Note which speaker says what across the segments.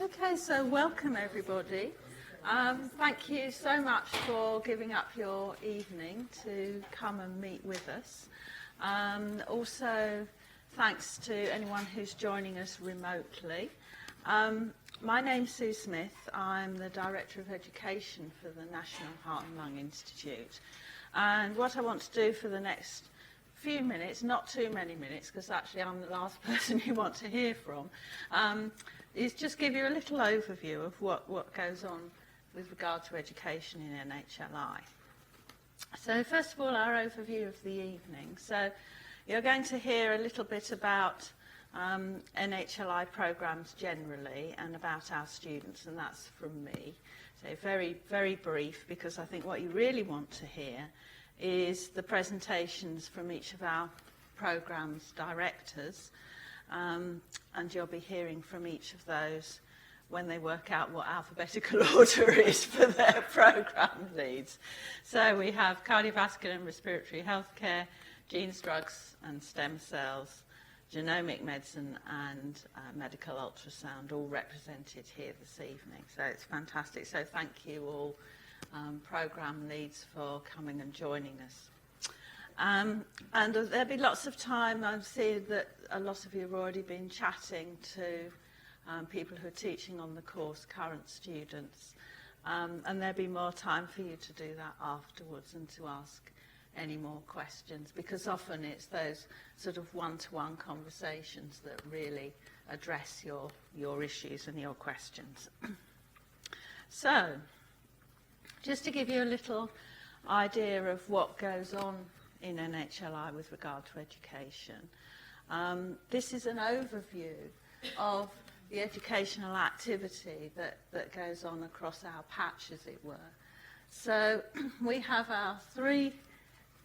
Speaker 1: Okay, so welcome everybody. Thank you so much for giving up your evening to come and meet with us. Also, thanks to anyone who's joining us remotely. My name's Sue Smith. I'm the Director of Education for the National Heart and Lung Institute. And what I want to do for the next few minutes, not too many minutes, because actually I'm the last person you want to hear from, is just give you a little overview of what goes on with regard to education in NHLI. So first of all, our overview of the evening. So you're going to hear a little bit about NHLI programs generally and about our students, and that's from me. So very, very brief, because I think what you really want to hear is the presentations from each of our programs directors, and you'll be hearing from each of those when they work out what alphabetical order is for their program leads. So we have cardiovascular and respiratory healthcare, genes, drugs and stem cells, genomic medicine and medical ultrasound, all represented here this evening. So it's fantastic. So thank you all, program leads, for coming and joining us. And there'll be lots of time. I see that a lot of you have already been chatting to people who are teaching on the course, current students, and there'll be more time for you to do that afterwards and to ask any more questions, because often it's those sort of one-to-one conversations that really address your issues and your questions. So, just to give you a little idea of what goes on in NHLI with regard to education, this is an overview of the educational activity that goes on across our patch, as it were. So we have our 3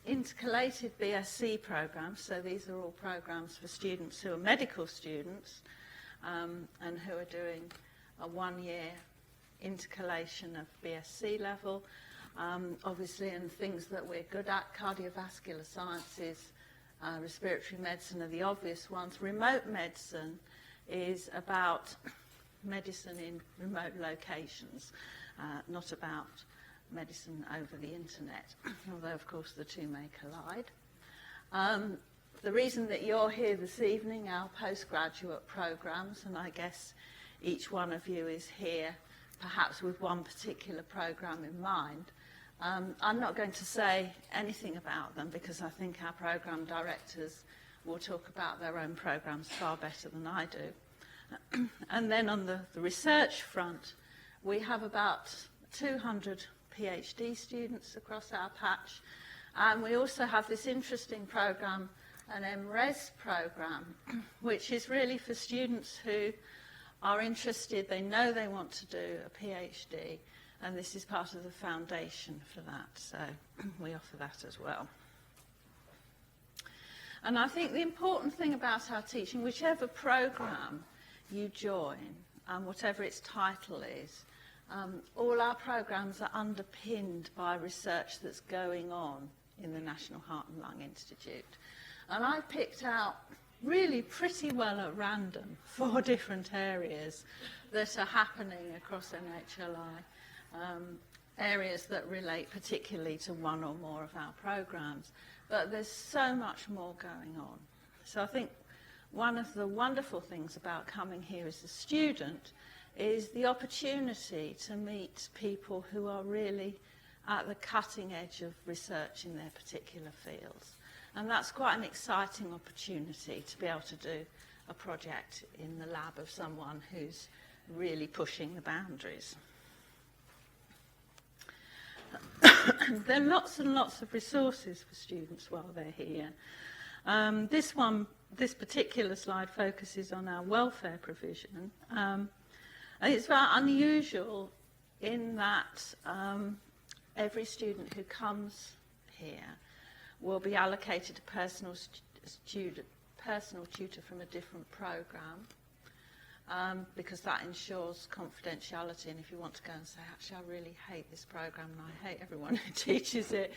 Speaker 1: intercalated BSc programs, so these are all programs for students who are medical students and who are doing a 1-year intercalation of BSc level, obviously, in things that we're good at. Cardiovascular sciences, respiratory medicine are the obvious ones. Remote medicine is about medicine in remote locations, not about medicine over the internet, although of course the two may collide. The reason that you're here this evening, our postgraduate programs, and I guess each one of you is here perhaps with one particular program in mind. I'm not going to say anything about them because I think our program directors will talk about their own programs far better than I do. And then on the research front, we have about 200 PhD students across our patch, and we also have this interesting program, an MRes program, which is really for students who are interested, they know they want to do a PhD, and this is part of the foundation for that, so we offer that as well. And I think the important thing about our teaching, whichever program you join, and whatever its title is, all our programs are underpinned by research that's going on in the National Heart and Lung Institute. And I picked out really pretty well at random 4 different areas that are happening across NHLI, areas that relate particularly to one or more of our programs. But there's so much more going on. So I think one of the wonderful things about coming here as a student is the opportunity to meet people who are really at the cutting edge of research in their particular fields. And that's quite an exciting opportunity to be able to do a project in the lab of someone who's really pushing the boundaries. There are lots and lots of resources for students while they're here. This particular slide focuses on our welfare provision. And it's very unusual in that every student who comes here will be allocated a personal tutor from a different program, because that ensures confidentiality. And if you want to go and say, actually, I really hate this program and I hate everyone who teaches it,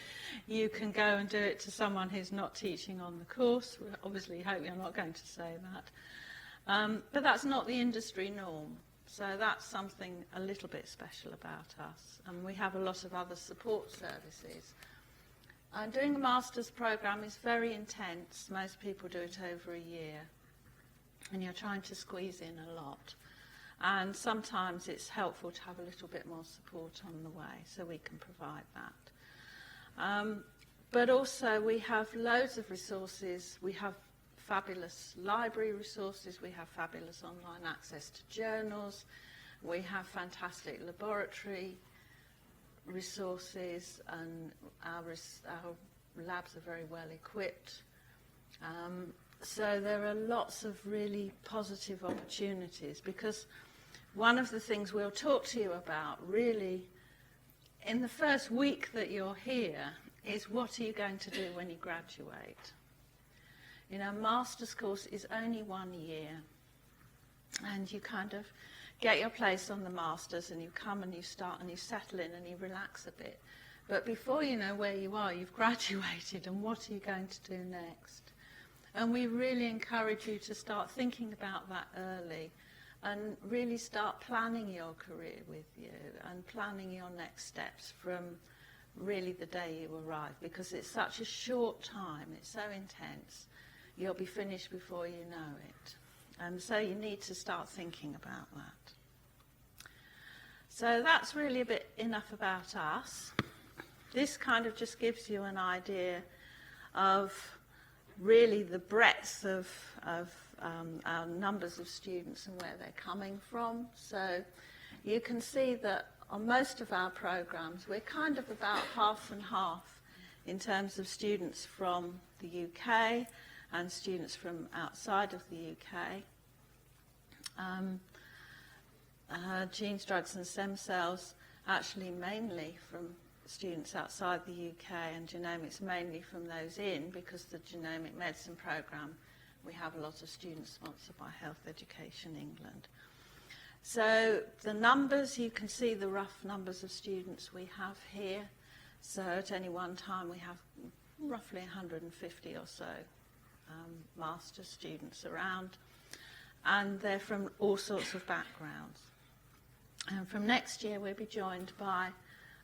Speaker 1: you can go and do it to someone who's not teaching on the course. We obviously hope you're not going to say that. But that's not the industry norm. So that's something a little bit special about us. And we have a lot of other support services. Doing a master's programme is very intense. Most people do it over a year. And you're trying to squeeze in a lot. And sometimes it's helpful to have a little bit more support on the way, so we can provide that. But also we have loads of resources. We have fabulous library resources. We have fabulous online access to journals. We have fantastic laboratory resources, and our labs are very well equipped. So there are lots of really positive opportunities, because one of the things we'll talk to you about really in the first week that you're here is, what are you going to do when you graduate? You know, master's course is only 1 year, and you kind of get your place on the masters, and you come and you start and you settle in and you relax a bit. But before you know where you are, you've graduated, and what are you going to do next? And we really encourage you to start thinking about that early, and really start planning your career with you and planning your next steps from really the day you arrive, because it's such a short time, it's so intense, you'll be finished before you know it. And so you need to start thinking about that. So that's really a bit enough about us. This kind of just gives you an idea of really the breadth of our numbers of students and where they're coming from. So you can see that on most of our programs, we're kind of about half and half in terms of students from the UK and students from outside of the UK. Genes, drugs and stem cells actually mainly from students outside the UK, and genomics mainly from those in, because the genomic medicine programme, we have a lot of students sponsored by Health Education England. So the numbers, you can see the rough numbers of students we have here. So at any one time we have roughly 150 or so master's students around, and they're from all sorts of backgrounds. And from next year we'll be joined by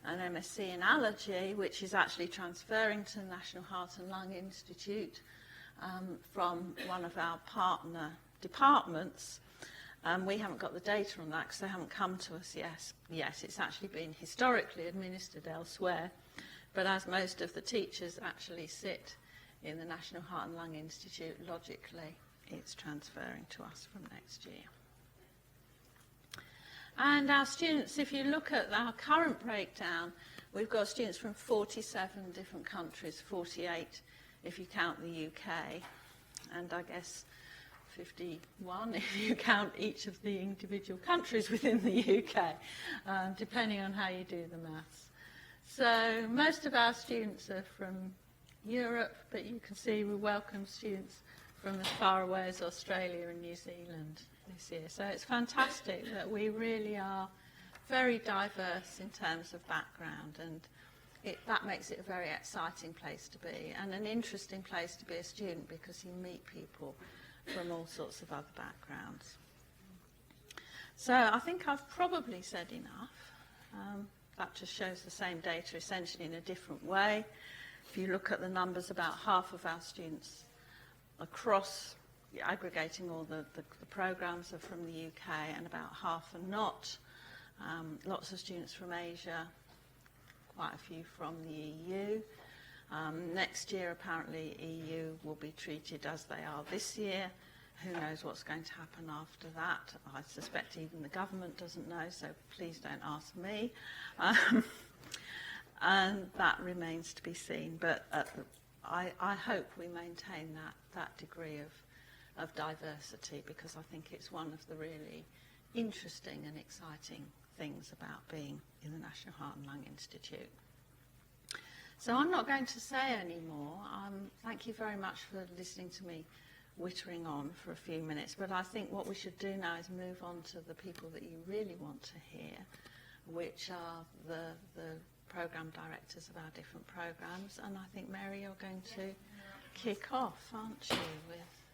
Speaker 1: an MSc in allergy, which is actually transferring to the National Heart and Lung Institute from one of our partner departments. We haven't got the data on that because they haven't come to us yet. Yes, it's actually been historically administered elsewhere, but as most of the teachers actually sit in the National Heart and Lung Institute, logically it's transferring to us from next year. And our students, if you look at our current breakdown, we've got students from 47 different countries, 48 if you count the UK, and I guess 51 if you count each of the individual countries within the UK, depending on how you do the maths. So most of our students are from Europe, but you can see we welcome students from as far away as Australia and New Zealand this year. So it's fantastic that we really are very diverse in terms of background, and that makes it a very exciting place to be, and an interesting place to be a student, because you meet people from all sorts of other backgrounds. So I think I've probably said enough. That just shows the same data essentially in a different way. If you look at the numbers, about half of our students across, aggregating all the programs, are from the UK, and about half are not. Lots of students from Asia, quite a few from the EU. Next year, apparently, EU will be treated as they are this year. Who knows what's going to happen after that? I suspect even the government doesn't know, so please don't ask me. And that remains to be seen. But I hope we maintain that degree of diversity, because I think it's one of the really interesting and exciting things about being in the National Heart and Lung Institute. So I'm not going to say any more. Thank you very much for listening to me whittering on for a few minutes, but I think what we should do now is move on to the people that you really want to hear, which are the programme directors of our different programmes, and I think, Mary, you're going to kick off, aren't you?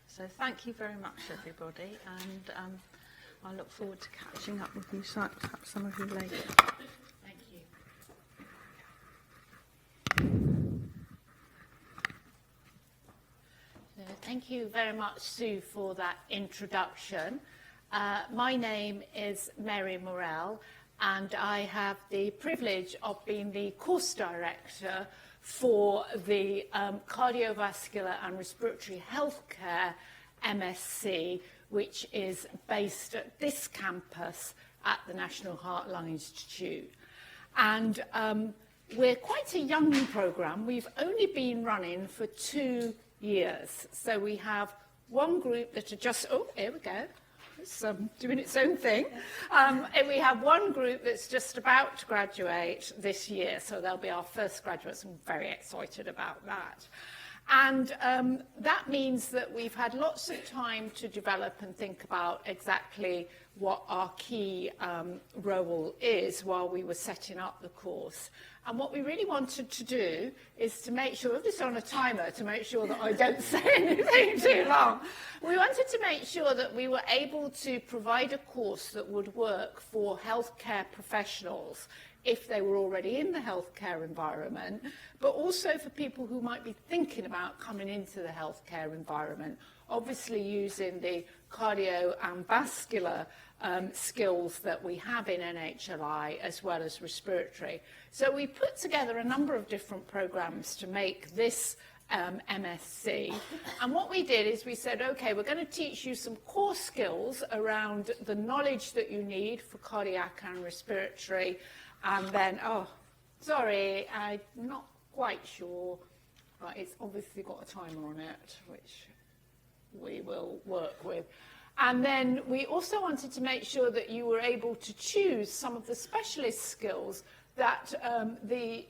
Speaker 1: So thank you very much, everybody, and I look forward to catching up with you, perhaps some of you later.
Speaker 2: Thank you. Thank you very much, Sue, for that introduction. My name is Mary Morell, and I have the privilege of being the course director for the Cardiovascular and Respiratory Healthcare MSc, which is based at this campus at the National Heart Lung Institute. And we're quite a young programme. We've only been running for 2 years. So we have one group that are just, oh, here we go. It's doing its own thing. And we have one group that's just about to graduate this year. So they'll be our first graduates. I'm very excited about that. And that means that we've had lots of time to develop and think about exactly what our key role is while we were setting up the course. And what we really wanted to do is to make sure, this is on a timer to make sure that I don't say anything too long. We wanted to make sure that we were able to provide a course that would work for healthcare professionals if they were already in the healthcare environment, but also for people who might be thinking about coming into the healthcare environment, obviously using the cardio and vascular skills that we have in NHLI as well as respiratory. So we put together a number of different programs to make this MSc. And what we did is we said, okay, we're going to teach you some core skills around the knowledge that you need for cardiac and respiratory. And then, oh, sorry, I'm not quite sure, but it's obviously got a timer on it, which we will work with. And then we also wanted to make sure that you were able to choose some of the specialist skills that the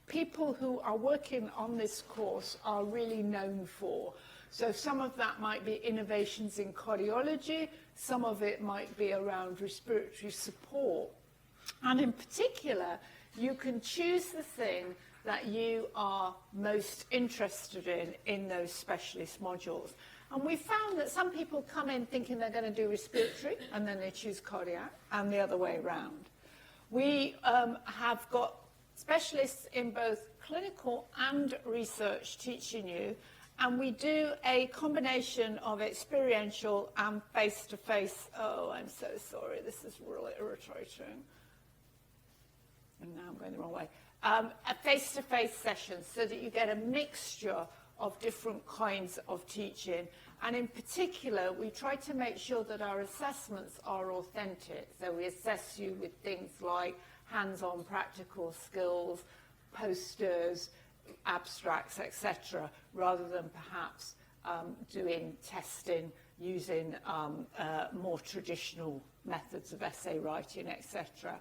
Speaker 2: people who are working on this course are really known for. So some of that might be innovations in cardiology, some of it might be around respiratory support. And in particular, you can choose the thing that you are most interested in those specialist modules. And we found that some people come in thinking they're going to do respiratory, and then they choose cardiac, and the other way around. We have got specialists in both clinical and research teaching you, and we do a combination of experiential and face-to-face. Oh, I'm so sorry, this is really irritating. And now I'm going the wrong way. A face-to-face session so that you get a mixture of different kinds of teaching. And in particular, we try to make sure that our assessments are authentic. So we assess you with things like hands-on practical skills, posters, abstracts, etc., rather than perhaps doing testing using more traditional methods of essay writing, etc.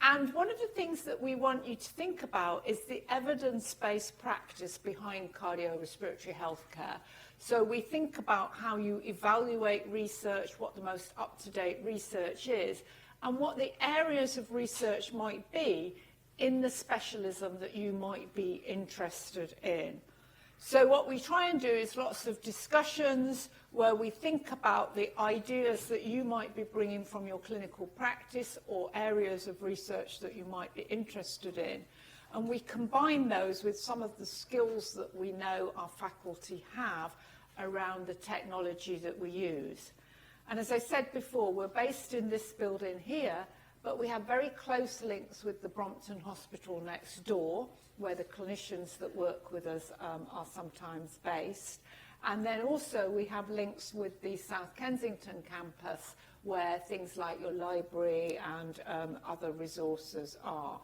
Speaker 2: And one of the things that we want you to think about is the evidence-based practice behind cardiorespiratory healthcare. So we think about how you evaluate research, what the most up-to-date research is, and what the areas of research might be in the specialism that you might be interested in. So what we try and do is lots of discussions where we think about the ideas that you might be bringing from your clinical practice or areas of research that you might be interested in. And we combine those with some of the skills that we know our faculty have around the technology that we use. And as I said before, we're based in this building here, but we have very close links with the Brompton Hospital next door, where the clinicians that work with us are sometimes based. And then also we have links with the South Kensington campus, where things like your library and other resources are.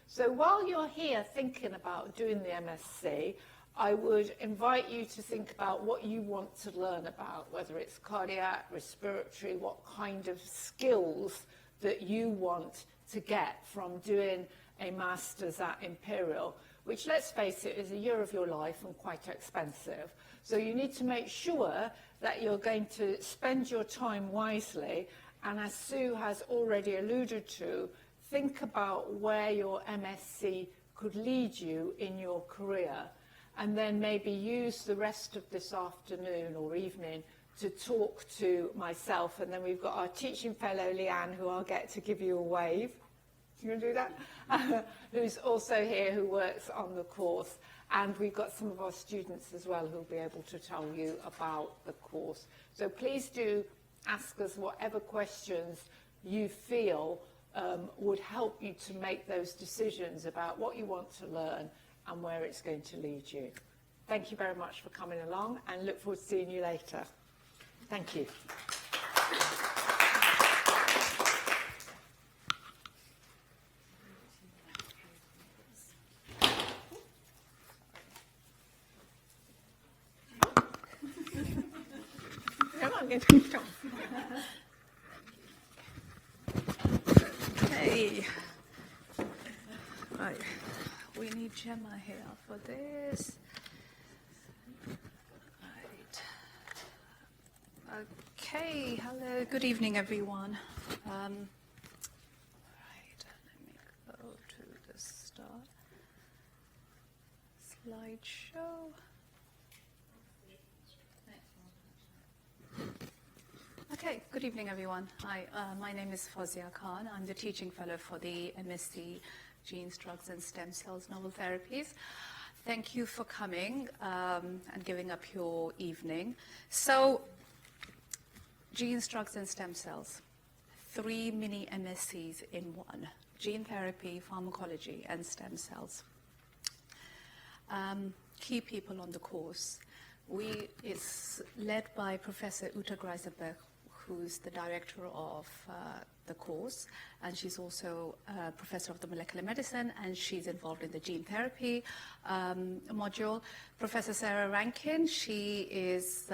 Speaker 2: So while you're here thinking about doing the MSc, I would invite you to think about what you want to learn about, whether it's cardiac, respiratory, what kind of skills that you want to get from doing a master's at Imperial, which, let's face it, is a year of your life and quite expensive. So you need to make sure that you're going to spend your time wisely, and as Sue has already alluded to, think about where your MSc could lead you in your career, and then maybe use the rest of this afternoon or evening to talk to myself, and then we've got our teaching fellow, Leanne, who I'll get to give you a wave. You going to do that? Who's also here, who works on the course. And we've got some of our students as well who'll be able to tell you about the course. So please do ask us whatever questions you feel would help you to make those decisions about what you want to learn and where it's going to lead you. Thank you very much for coming along, and look forward to seeing you later. Thank you. Come on, get on.
Speaker 1: Hey. Right. We need Gemma here for this. Right. Okay. Hello. Good evening, everyone. Right. Let me go to the start. Slideshow. Okay, good evening, everyone. Hi, my name is Fawzia Khan. I'm the teaching fellow for the MSc Genes, Drugs and Stem Cells Novel Therapies. Thank you for coming and giving up your evening. So, Genes, Drugs and Stem Cells, 3 mini MScs in one: gene therapy, pharmacology and stem cells. Key people on the course. It's led by Professor Uta Greisenberg, who's the director of the course, and she's also a professor of the molecular medicine, and she's involved in the gene therapy module. Professor Sarah Rankin, she is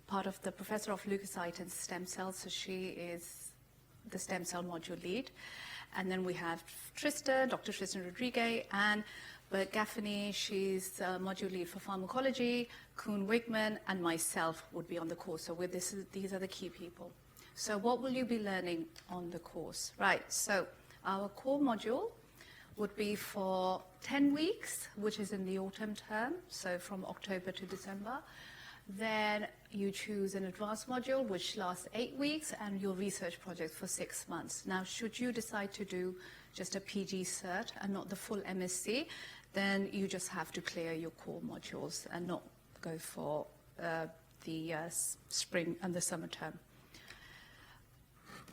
Speaker 1: part of the professor of leukocyte and stem cells, so she is the stem cell module lead. And then we have Dr. Tristan Rodriguez, and Bert Gaffney, she's module lead for pharmacology. Kuhn Wigman and myself would be on the course. So these are the key people. So what will you be learning on the course? Right, so our core module would be for 10 weeks, which is in the autumn term, so from October to December. Then you choose an advanced module, which lasts 8 weeks, and your research project for 6 months. Now, should you decide to do just a PG cert and not the full MSc, then you just have to clear your core modules and not go for the spring and the summer term.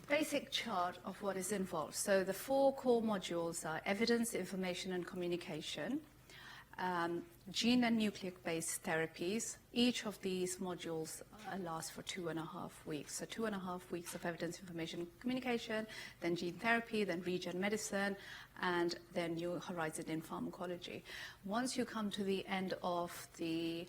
Speaker 1: Basic chart of what is involved. So the 4 core modules are evidence, information and communication, gene and nucleic-based therapies. Each of these modules lasts for 2.5 weeks. So 2.5 weeks of evidence, information, communication, then gene therapy, then regen medicine, and then your horizon in pharmacology. Once you come to the end of the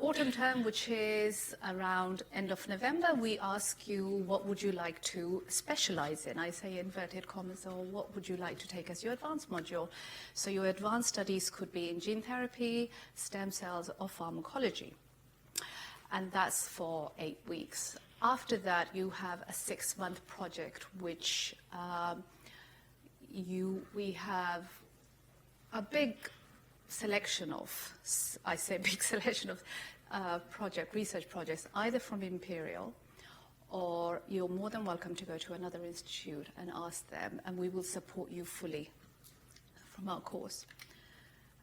Speaker 1: autumn term, which is around end of November, we ask you what would you like to specialize in. I say inverted commas, or what would you like to take as your advanced module. So your advanced studies could be in gene therapy, stem cells, or pharmacology. And that's for 8 weeks. After that, you have a 6-month project, which we have a big selection of, I say big selection of research projects, either from Imperial, or you're more than welcome to go to another institute and ask them, and we will support you fully from our course.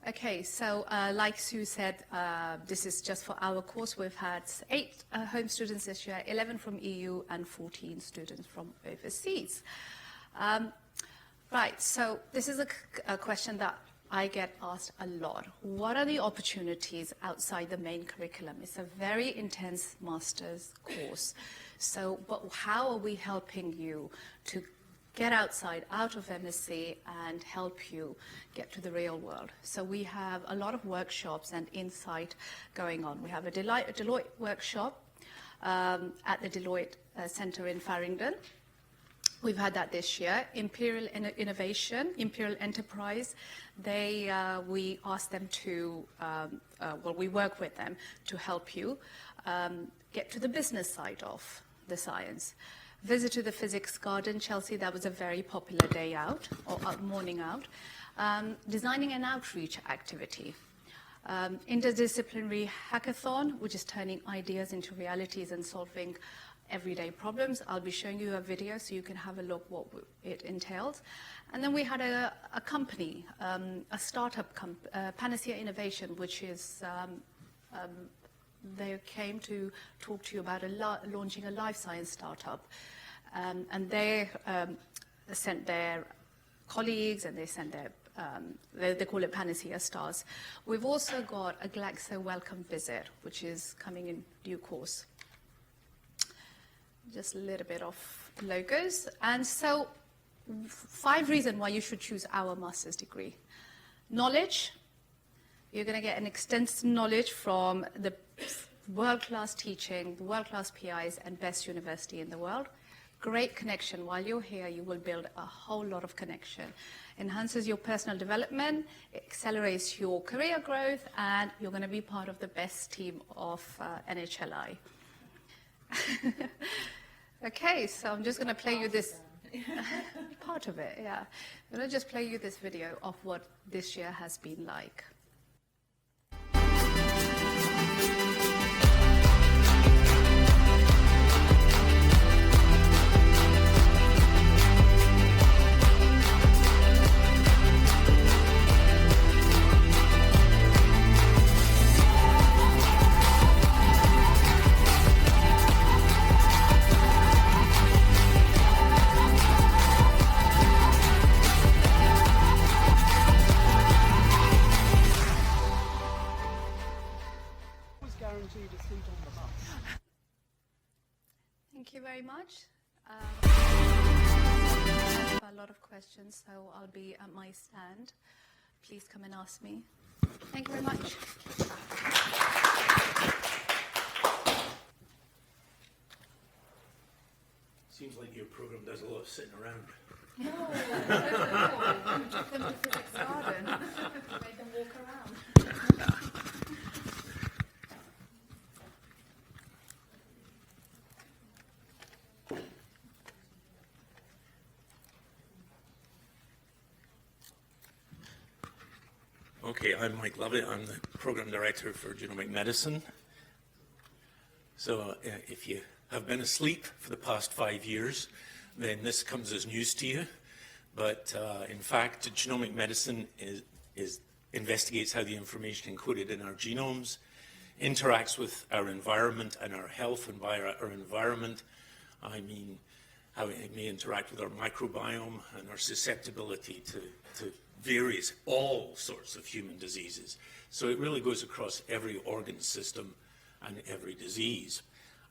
Speaker 1: Okay, so like Sue said, this is just for our course. We've had 8 home students this year, 11 from EU and 14 students from overseas. Right, so this is a question that I get asked a lot. What are the opportunities outside the main curriculum? It's a very intense master's course. So, but how are we helping you to get outside, out of MSc, and help you get to the real world? So we have a lot of workshops and insight going on. We have a Deloitte workshop at the Deloitte Center in Farringdon. We've had that this year. Imperial Innovation, Imperial Enterprise, we ask them to, we work with them to help you get to the business side of the science. Visit to the Physics Garden, Chelsea, that was a very popular day out, or morning out. Designing an outreach activity.
Speaker 3: Interdisciplinary hackathon, which is turning ideas into realities and solving everyday problems. I'll be showing you a video so you can have a look what it entails. And then we had a company, a startup, Panacea Innovation, which is, they came to talk to you about launching a life science startup. And they sent their colleagues and they sent their, they call it Panacea Stars. We've also got a Glaxo welcome visit, which is coming in due course. Just a little bit of logos. And so 5 reasons why you should choose our master's degree. Knowledge. You're going to get an extensive knowledge from the world-class teaching, the world-class PIs, and best university in the world. Great connection. While you're here, you will build a whole lot of connection. Enhances your personal development, accelerates your career growth, and you're going to be part of the best team of NHLI. Okay, so I'm just going to play you this, part of it, yeah. I'm going to just play you this video of what this year has been like. Thank you very much. I have a lot of questions, so I'll be at my stand. Please come and ask me. Thank you very much.
Speaker 4: Seems like your program does a lot of sitting around.
Speaker 3: No, we took them to Physics Garden. Made them walk around.
Speaker 4: Okay, I'm Mike Lovett. I'm the Program Director for Genomic Medicine. So if you have been asleep for the past 5 years, then this comes as news to you. But in fact, genomic medicine investigates how the information encoded in our genomes interacts with our environment and our health, and by our environment, I mean how it may interact with our microbiome and our susceptibility to various, all sorts of human diseases. So it really goes across every organ system and every disease.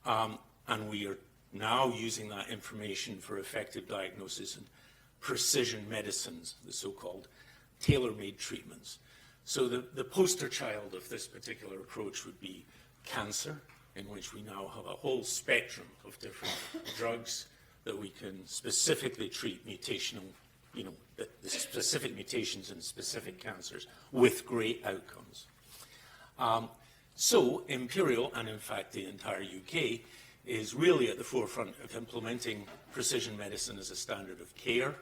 Speaker 4: And we are now using that information for effective diagnosis and precision medicines, the so-called tailor-made treatments. So the poster child of this particular approach would be cancer, in which we now have a whole spectrum of different drugs that we can specifically treat mutational, the specific mutations in specific cancers with great outcomes. So Imperial, and in fact the entire UK, is really at the forefront of implementing precision medicine as a standard of care.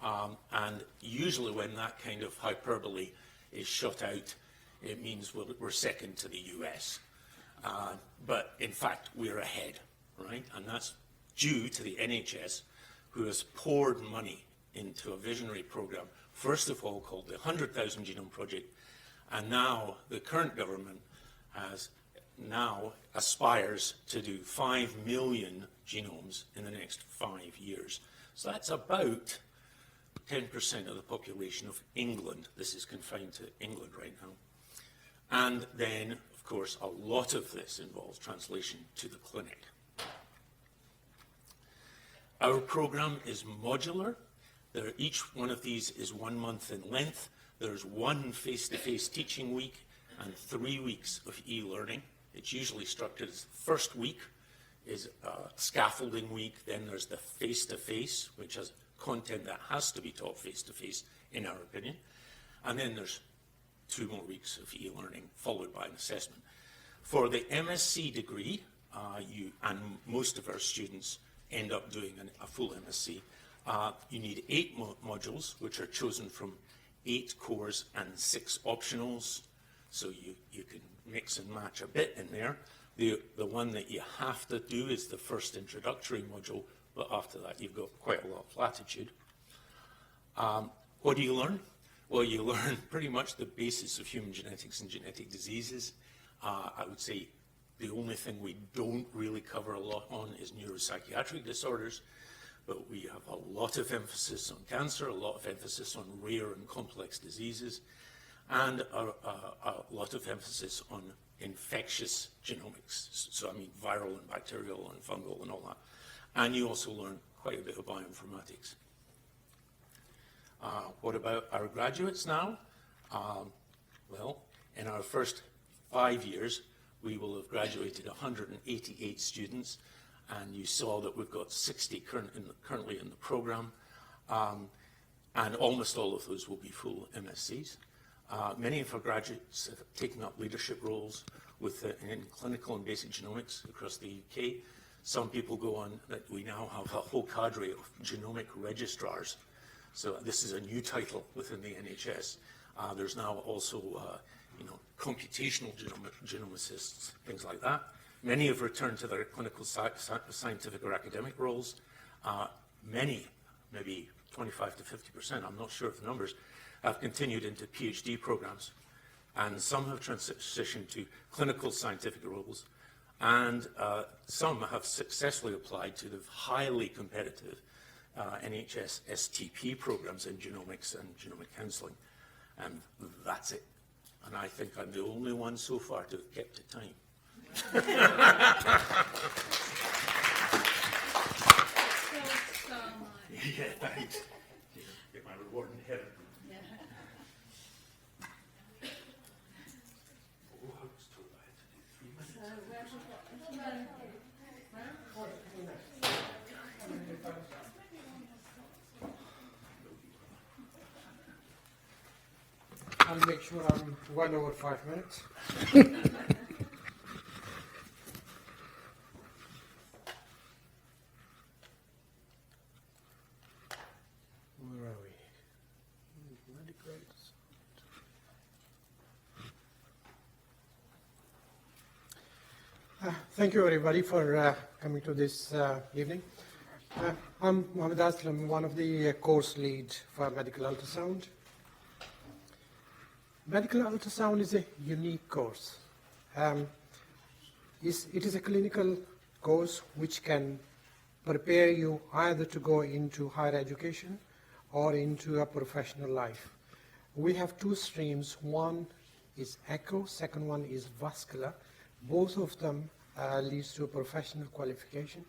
Speaker 4: And usually when that kind of hyperbole is shot out, it means we're second to the US. But in fact, we're ahead, right? And that's due to the NHS, who has poured money into a visionary program, first of all called the 100,000 Genome Project, and now the current government aspires to do 5 million genomes in the next 5 years. So that's about 10% of the population of England. This is confined to England right now. And then, of course, a lot of this involves translation to the clinic. Our program is modular. Each one of these is 1 month in length. There's 1 face-to-face teaching week and 3 weeks of e-learning. It's usually structured as the first week is a scaffolding week. Then there's the face-to-face, which has content that has to be taught face-to-face, in our opinion. And then there's 2 more weeks of e-learning, followed by an assessment. For the MSc degree, and most of our students end up doing a full MSc, you need 8 modules, which are chosen from 8 cores and 6 optionals. so you can mix and match a bit in there. The one that you have to do is the first introductory module, but after that you've got quite a lot of latitude. What do you learn? Well, you learn pretty much the basis of human genetics and genetic diseases. I would say the only thing we don't really cover a lot on is neuropsychiatric disorders, but we have a lot of emphasis on cancer, a lot of emphasis on rare and complex diseases, and a lot of emphasis on infectious genomics. So I mean viral and bacterial and fungal and all that. And you also learn quite a bit of bioinformatics. What about our graduates now? Well, in our first 5 years, we will have graduated 188 students, and you saw that we've got 60 currently in the program, and almost all of those will be full MScs. Many of our graduates have taken up leadership roles in clinical and basic genomics across the UK. Some people go on that we now have a whole cadre of genomic registrars. So this is a new title within the NHS. There's now also, computational genomicists, things like that. Many have returned to their clinical scientific or academic roles. Many, maybe 25 to 50%, I'm not sure of the numbers, have continued into PhD programs. And some have transitioned to clinical scientific roles. And some have successfully applied to the highly competitive NHS STP programs in genomics and genomic counselling. And that's it. And I think I'm the only one so far to have kept to time. Yeah, thanks. Get my reward in heaven. Yeah. Oh, I was told I had to do 3 minutes.
Speaker 5: I'll make sure I'm well over 5 minutes. Where are we? Thank you everybody for coming to this evening. I'm Mohammed Aslam, one of the course lead for medical ultrasound. Medical ultrasound is a unique course. It is a clinical course which can prepare you either to go into higher education or into a professional life. We have 2 streams. One is echo, second one is vascular. Both of them leads to a professional qualification.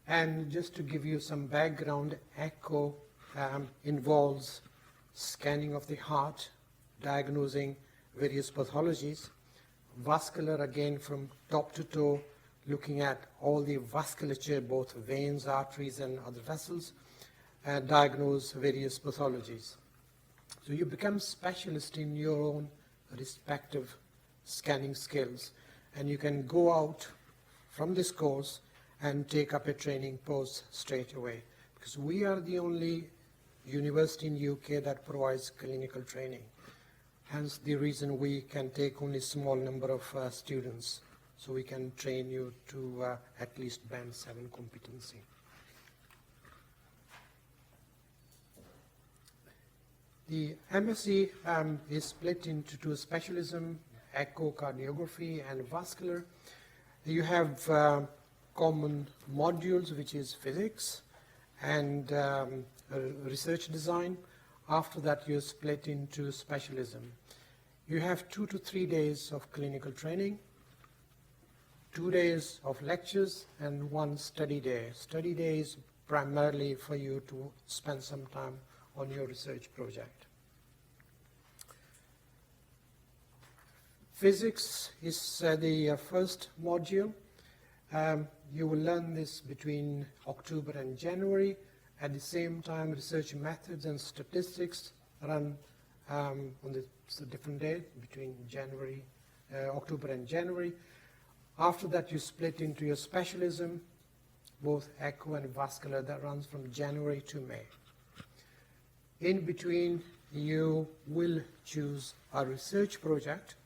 Speaker 5: And just to give you some background, echo involves scanning of the heart, diagnosing various pathologies. Vascular, again, from top to toe, looking at all the vasculature, both veins, arteries, and other vessels, and diagnose various pathologies. So you become specialist in your own respective scanning skills, and you can go out from this course and take up a training post straight away, because we are the only university in UK that provides clinical training. Hence the reason we can take only a small number of students, so we can train you to at least band 7 competency. The MSc is split into 2 specialisms, echocardiography and vascular. You have common modules, which is physics and research design. After that, you're split into specialism. You have 2 to 3 days of clinical training, 2 days of lectures, and 1 study day. Study day is primarily for you to spend some time on your research project. Physics is the first module. You will learn this between October and January. At the same time, research methods and statistics run on the different days between October and January. After that, you split into your specialism, both echo and vascular, that runs from January to May. In between, you will choose a research project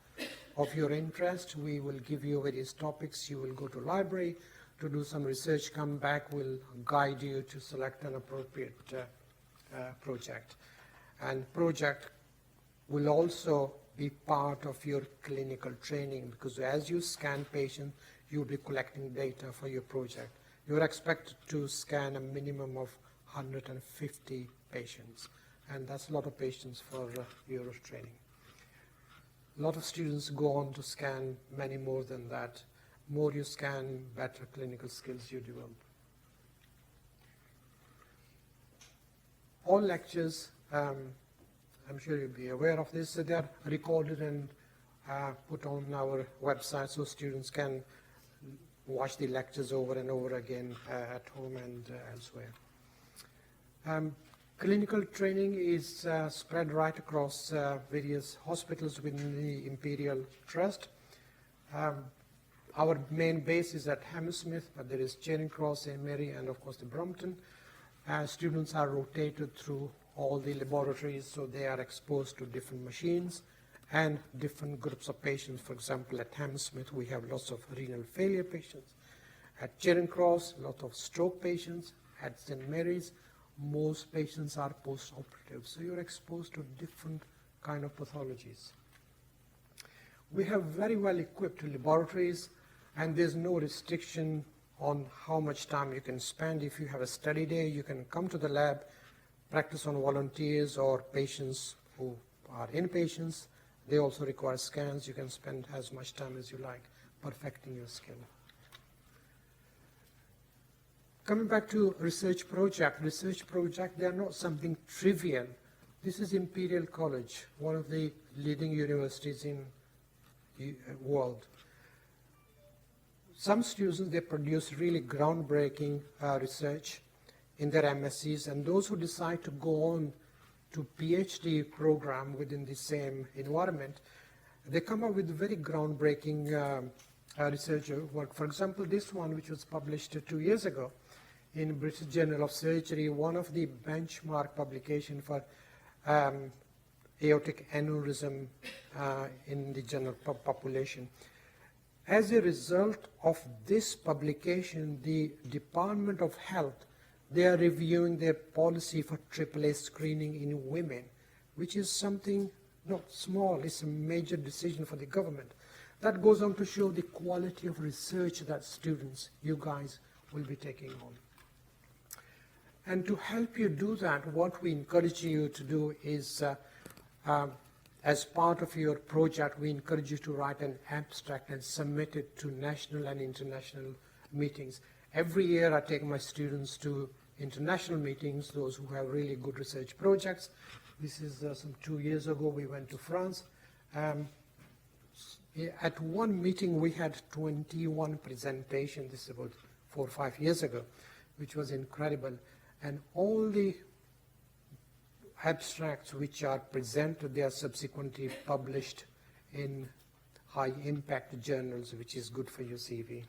Speaker 5: of your interest. We will give you various topics. You will go to library to do some research, come back, we'll guide you to select an appropriate project. And project will also be part of your clinical training, because as you scan patients, you'll be collecting data for your project. You're expected to scan a minimum of 150 patients, and that's a lot of patients for your training. A lot of students go on to scan many more than that. More you scan, better clinical skills you develop. All lectures, I'm sure you'll be aware of this, they are recorded and put on our website so students can watch the lectures over and over again at home and elsewhere. Clinical training is spread right across various hospitals within the Imperial Trust. Our main base is at Hammersmith, but there is Charing Cross, St. Mary, and of course the Brompton. Students are rotated through all the laboratories, so they are exposed to different machines and different groups of patients. For example, at Hammersmith, we have lots of renal failure patients. At Charing Cross, a lot of stroke patients. At St. Mary's, most patients are post-operative, so you're exposed to different kind of pathologies. We have very well equipped laboratories, and there's no restriction on how much time you can spend. If you have a study day, you can come to the lab, practice on volunteers or patients who are inpatients. They also require scans. You can spend as much time as you like perfecting your skill. Coming back to research project, they are not something trivial. This is Imperial College, one of the leading universities in the world. Some students, they produce really groundbreaking research in their MScs, and those who decide to go on to PhD program within the same environment, they come up with very groundbreaking research work. For example, this one, which was published 2 years ago in British Journal of Surgery, one of the benchmark publication for aortic aneurysm in the general population. As a result of this publication, the Department of Health, they are reviewing their policy for AAA screening in women, which is something not small. It's a major decision for the government. That goes on to show the quality of research that students, you guys, will be taking on. And to help you do that, what we encourage you to do is, as part of your project, we encourage you to write an abstract and submit it to national and international meetings. Every year I take my students to international meetings, those who have really good research projects. This is some 2 years ago, we went to France. At one meeting we had 21 presentations, this is about 4 or 5 years ago, which was incredible. And all the abstracts which are presented, they are subsequently published in high impact journals, which is good for your CV.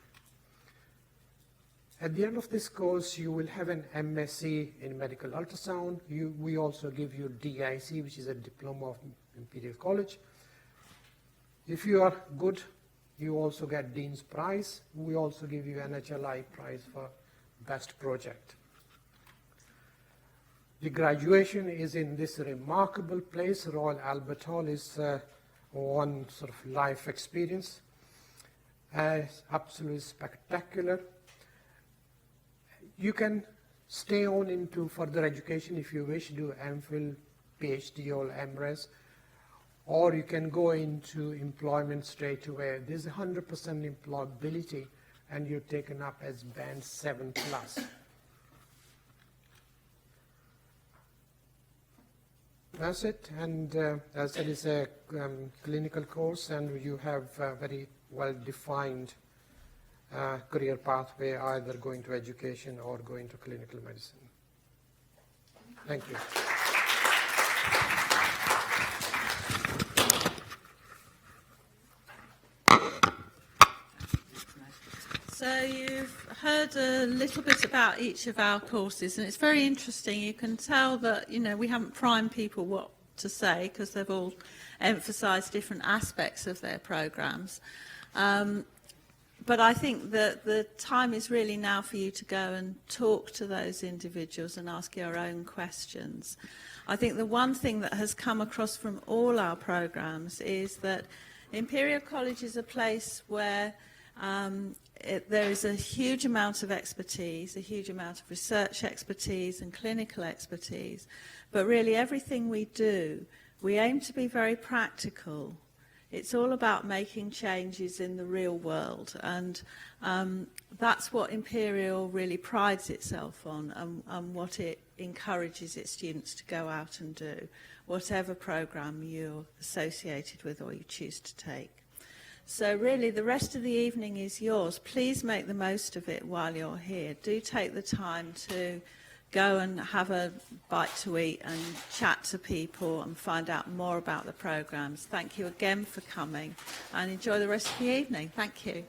Speaker 5: At the end of this course, you will have an MSc in medical ultrasound. We also give you DIC, which is a diploma of Imperial College. If you are good, you also get Dean's Prize. We also give you NHLI prize for best project. The graduation is in this remarkable place. Royal Albert Hall is one sort of life experience. It's absolutely spectacular. You can stay on into further education if you wish, do MPhil, PhD or MRes, or you can go into employment straight away. There's 100% employability, and you're taken up as band 7+. That's it, and as I said, it's a clinical course, and you have a very well-defined career pathway, either going to education or going to clinical medicine. Thank you.
Speaker 1: So you've heard a little bit about each of our courses, and it's very interesting. You can tell that, we haven't primed people what to say because they've all emphasised different aspects of their programmes. But I think that the time is really now for you to go and talk to those individuals and ask your own questions. I think the one thing that has come across from all our programmes is that Imperial College is a place where there is a huge amount of expertise, a huge amount of research expertise and clinical expertise, but really everything we do, we aim to be very practical. It's all about making changes in the real world, and that's what Imperial really prides itself on, and what it encourages its students to go out and do, whatever programme you're associated with or you choose to take. So really the rest of the evening is yours. Please make the most of it while you're here. Do take the time to go and have a bite to eat and chat to people and find out more about the programmes. Thank you again for coming, and enjoy the rest of the evening. Thank you.